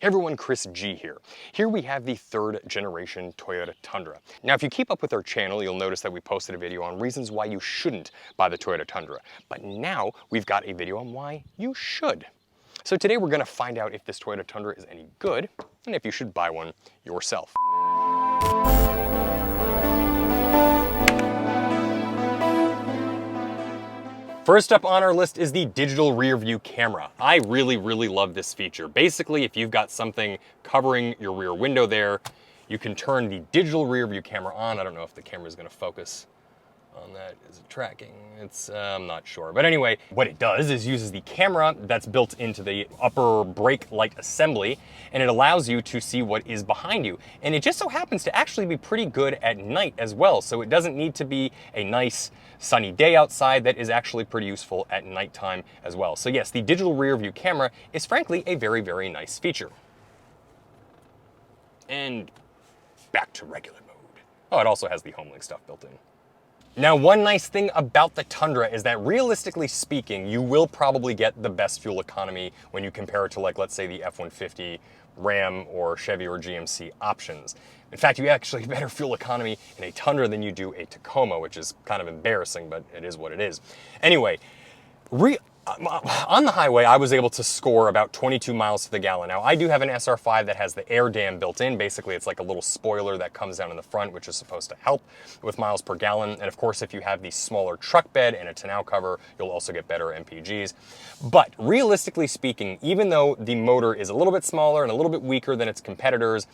Everyone, Chris G here. Here we have the third generation Toyota Tundra. Now, if you keep up with our channel, you'll notice that we posted a video on reasons why you shouldn't buy the Toyota Tundra. But now we've got a video on why you should. So today we're gonna find out if this Toyota Tundra is any good and if you should buy one yourself. First up on our list is the digital rear view camera. I really love this feature. Basically, if you've got something covering your rear window there, you can turn the digital rear view camera on. I don't know if the camera is gonna focus on that. Is it tracking? I'm not sure. But anyway, what it does is uses the camera that's built into the upper brake light assembly, and it allows you to see what is behind you. And it just so happens to actually be pretty good at night as well. So it doesn't need to be a nice sunny day outside. That is actually pretty useful at nighttime as well. So yes, the digital rear view camera is frankly a very nice feature. And back to regular mode. Oh, it also has the HomeLink stuff built in. Now, one nice thing about the Tundra is that realistically speaking, you will probably get the best fuel economy when you compare it to, like, let's say the F-150 Ram or Chevy or GMC options. In fact, you actually get better fuel economy in a Tundra than you do a Tacoma, which is kind of embarrassing, but it is what it is. Anyway, on the highway, I was able to score about 22 miles to the gallon. Now, I do have an SR5 that has the air dam built in. Basically, it's like a little spoiler that comes down in the front, which is supposed to help with miles per gallon. And of course, if you have the smaller truck bed and a tonneau cover, you'll also get better MPGs. But realistically speaking, even though the motor is a little bit smaller and a little bit weaker than its competitors,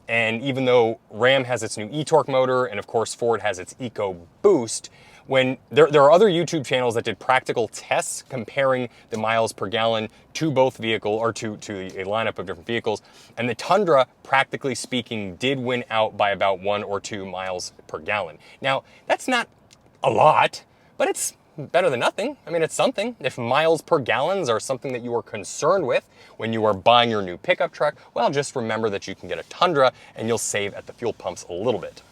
and even though Ram has its new e-torque motor, and of course Ford has its EcoBoost, when there are other YouTube channels that did practical tests comparing the miles per gallon to both vehicle or to a lineup of different vehicles, and the Tundra, practically speaking, did win out by about 1 or 2 miles per gallon. Now, that's not a lot, but it's better than nothing. I mean, it's something. If miles per gallons are something that you are concerned with when you are buying your new pickup truck, well, just remember that you can get a Tundra and you'll save at the fuel pumps a little bit.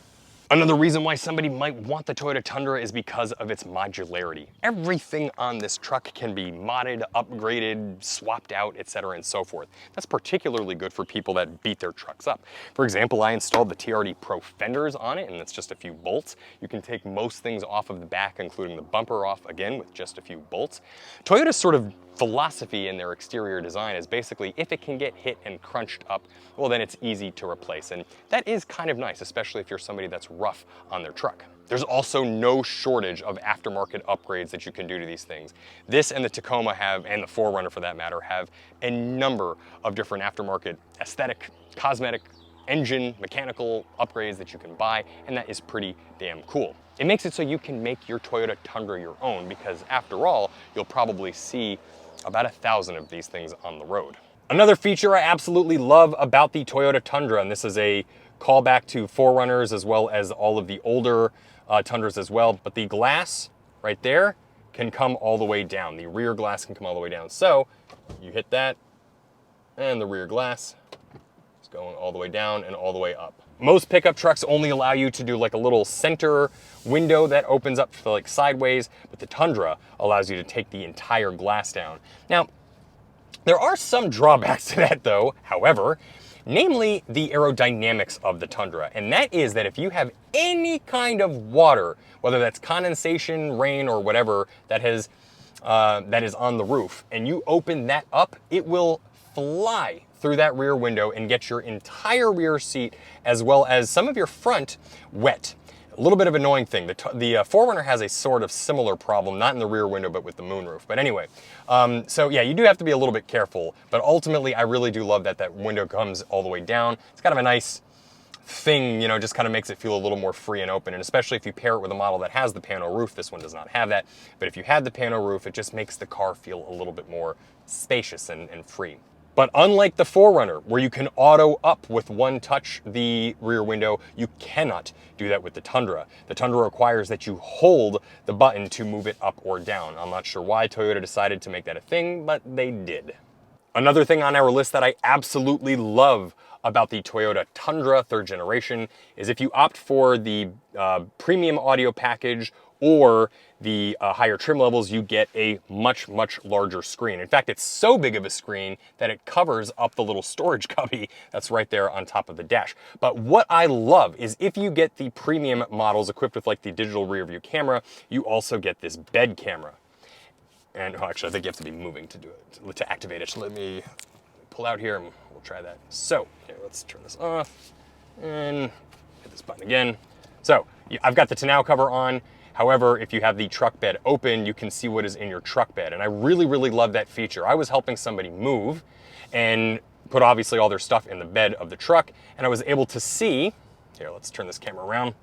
Another reason why somebody might want the Toyota Tundra is because of its modularity. Everything on this truck can be modded, upgraded, swapped out, etc. and so forth. That's particularly good for people that beat their trucks up. For example, I installed the TRD Pro fenders on it, and it's just a few bolts. You can take most things off of the back, including the bumper, off again with just a few bolts. Toyota's sort of philosophy in their exterior design is basically if it can get hit and crunched up, well, then it's easy to replace. And that is kind of nice, especially if you're somebody that's rough on their truck. There's also no shortage of aftermarket upgrades that you can do to these things. This and the Tacoma have, and the 4Runner for that matter, have a number of different aftermarket aesthetic, cosmetic, engine, mechanical upgrades that you can buy, and that is pretty damn cool. It makes it so you can make your Toyota Tundra your own because after all, you'll probably see about 1,000 of these things on the road. Another feature I absolutely love about the Toyota Tundra, and this is a callback to 4Runners as well as all of the older Tundras as well, but the glass right there can come all the way down. The rear glass can come all the way down. So you hit that and the rear glass is going all the way down and all the way up. Most pickup trucks only allow you to do like a little center window that opens up to like sideways, but the Tundra allows you to take the entire glass down. Now, there are some drawbacks to that though, however, namely the aerodynamics of the Tundra. And that is that if you have any kind of water, whether that's condensation, rain, or whatever that is on the roof, and you open that up, it will fly through that rear window and get your entire rear seat as well as some of your front wet. A little bit of an annoying thing. The 4Runner has a sort of similar problem, not in the rear window, but with the moonroof. But anyway, so yeah, you do have to be a little bit careful, but ultimately I really do love that that window comes all the way down. It's kind of a nice thing, you know, just kind of makes it feel a little more free and open, and especially if you pair it with a model that has the pano roof. This one does not have that, but if you had the pano roof, it just makes the car feel a little bit more spacious and free. But unlike the 4Runner, where you can auto up with one touch the rear window, you cannot do that with the Tundra. The Tundra requires that you hold the button to move it up or down. I'm not sure why Toyota decided to make that a thing, but they did. Another thing on our list that I absolutely love about the Toyota Tundra 3rd generation is if you opt for the premium audio package or the higher trim levels, you get a much, much larger screen. In fact, it's so big of a screen that it covers up the little storage cubby that's right there on top of the dash. But what I love is if you get the premium models equipped with like the digital rear view camera, you also get this bed camera. And oh, actually, I think you have to be moving to do it, to activate it. So let me pull out here and we'll try that. So here, let's turn this off and hit this button again. So I've got the tonneau cover on. However, if you have the truck bed open, you can see what is in your truck bed. And I really, really love that feature. I was helping somebody move and put obviously all their stuff in the bed of the truck. And I was able to see, here, let's turn this camera around.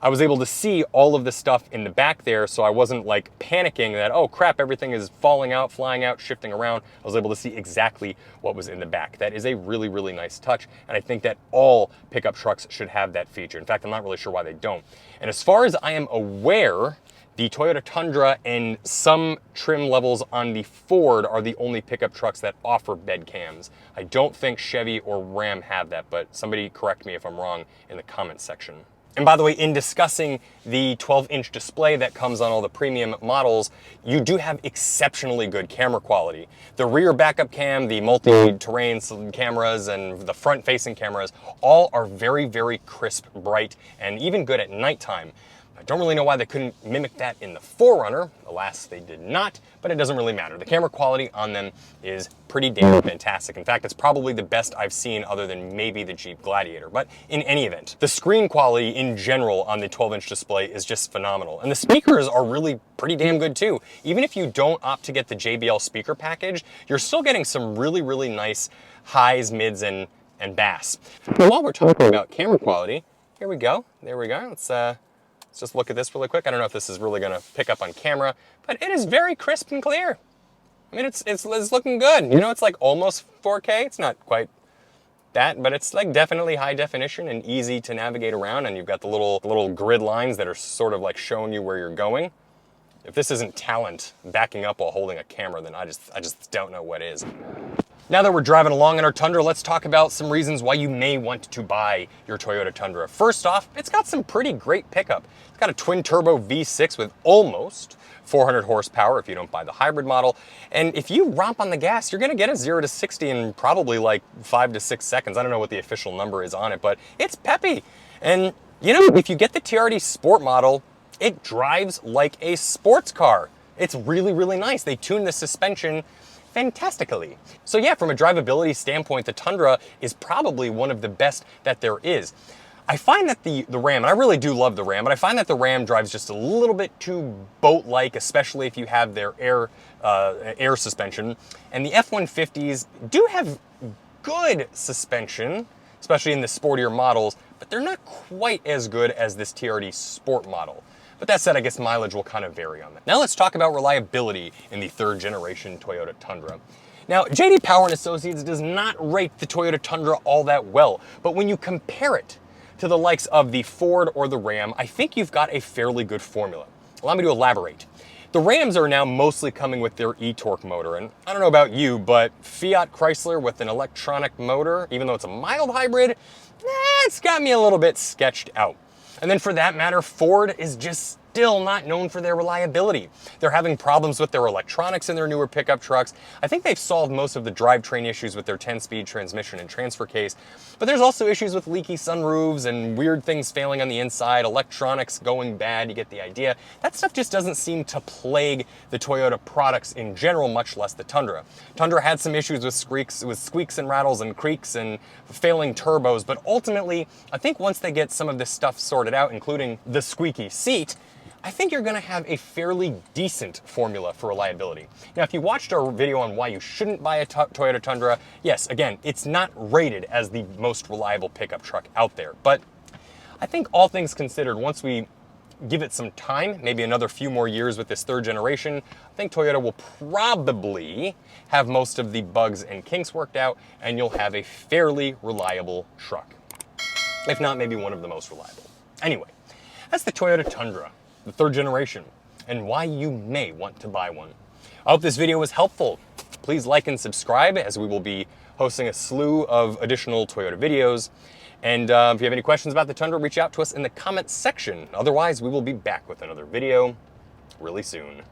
I was able to see all of the stuff in the back there, so I wasn't like panicking that, oh crap, everything is falling out, flying out, shifting around. I was able to see exactly what was in the back. That is a really, really nice touch, and I think that all pickup trucks should have that feature. In fact, I'm not really sure why they don't. And as far as I am aware, the Toyota Tundra and some trim levels on the Ford are the only pickup trucks that offer bed cams. I don't think Chevy or Ram have that, but somebody correct me if I'm wrong in the comments section. And by the way, in discussing the 12-inch display that comes on all the premium models, you do have exceptionally good camera quality. The rear backup cam, the multi-terrain cameras, and the front-facing cameras all are very, very crisp, bright, and even good at nighttime. I don't really know why they couldn't mimic that in the 4Runner. Alas, they did not, but it doesn't really matter. The camera quality on them is pretty damn fantastic. In fact, it's probably the best I've seen other than maybe the Jeep Gladiator. But in any event, the screen quality in general on the 12-inch display is just phenomenal. And the speakers are really pretty damn good too. Even if you don't opt to get the JBL speaker package, you're still getting some really, really nice highs, mids, and bass. Now, while we're talking about camera quality, here we go. There we go. Let's just look at this really quick. I don't know if this is really going to pick up on camera, but it is very crisp and clear. I mean, it's looking good. You know, it's like almost 4K. It's not quite that, but it's like definitely high definition and easy to navigate around. And you've got the little grid lines that are sort of like showing you where you're going. If this isn't talent backing up while holding a camera, then I just don't know what is. Now that we're driving along in our Tundra, let's talk about some reasons why you may want to buy your Toyota Tundra. First off, it's got some pretty great pickup. It's got a twin-turbo V6 with almost 400 horsepower if you don't buy the hybrid model. And if you romp on the gas, you're gonna get a 0 to 60 in probably like 5 to 6 seconds. I don't know what the official number is on it, but it's peppy. And you know, if you get the TRD Sport model, it drives like a sports car. It's really, really nice. They tuned the suspension fantastically. So yeah, from a drivability standpoint, the Tundra is probably one of the best that there is. I find that the Ram, and I really do love the Ram, but I find that the Ram drives just a little bit too boat-like, especially if you have their air suspension. And the F-150s do have good suspension, especially in the sportier models, but they're not quite as good as this TRD Sport model. But that said, I guess mileage will kind of vary on that. Now let's talk about reliability in the third generation Toyota Tundra. Now, JD Power and Associates does not rate the Toyota Tundra all that well, but when you compare it to the likes of the Ford or the Ram, I think you've got a fairly good formula. Allow me to elaborate. The Rams are now mostly coming with their e-torque motor, and I don't know about you, but Fiat Chrysler with an electronic motor, even though it's a mild hybrid, it's got me a little bit sketched out. And then for that matter, Ford is just still not known for their reliability. They're having problems with their electronics in their newer pickup trucks. I think they've solved most of the drivetrain issues with their 10-speed transmission and transfer case, but there's also issues with leaky sunroofs and weird things failing on the inside, electronics going bad, you get the idea. That stuff just doesn't seem to plague the Toyota products in general, much less the Tundra. Tundra had some issues with squeaks and rattles and creaks and failing turbos, but ultimately, I think once they get some of this stuff sorted out, including the squeaky seat, I think you're gonna have a fairly decent formula for reliability. Now, if you watched our video on why you shouldn't buy a Toyota Tundra, yes, again, it's not rated as the most reliable pickup truck out there. But I think all things considered, once we give it some time, maybe another few more years with this third generation, I think Toyota will probably have most of the bugs and kinks worked out, and you'll have a fairly reliable truck. If not, maybe one of the most reliable. Anyway, that's the Toyota Tundra, the third generation, and why you may want to buy one. I hope this video was helpful. please like and subscribe, as we will be hosting a slew of additional Toyota videos. And if you have any questions about the Tundra, reach out to us in the comments section. Otherwise, we will be back with another video really soon.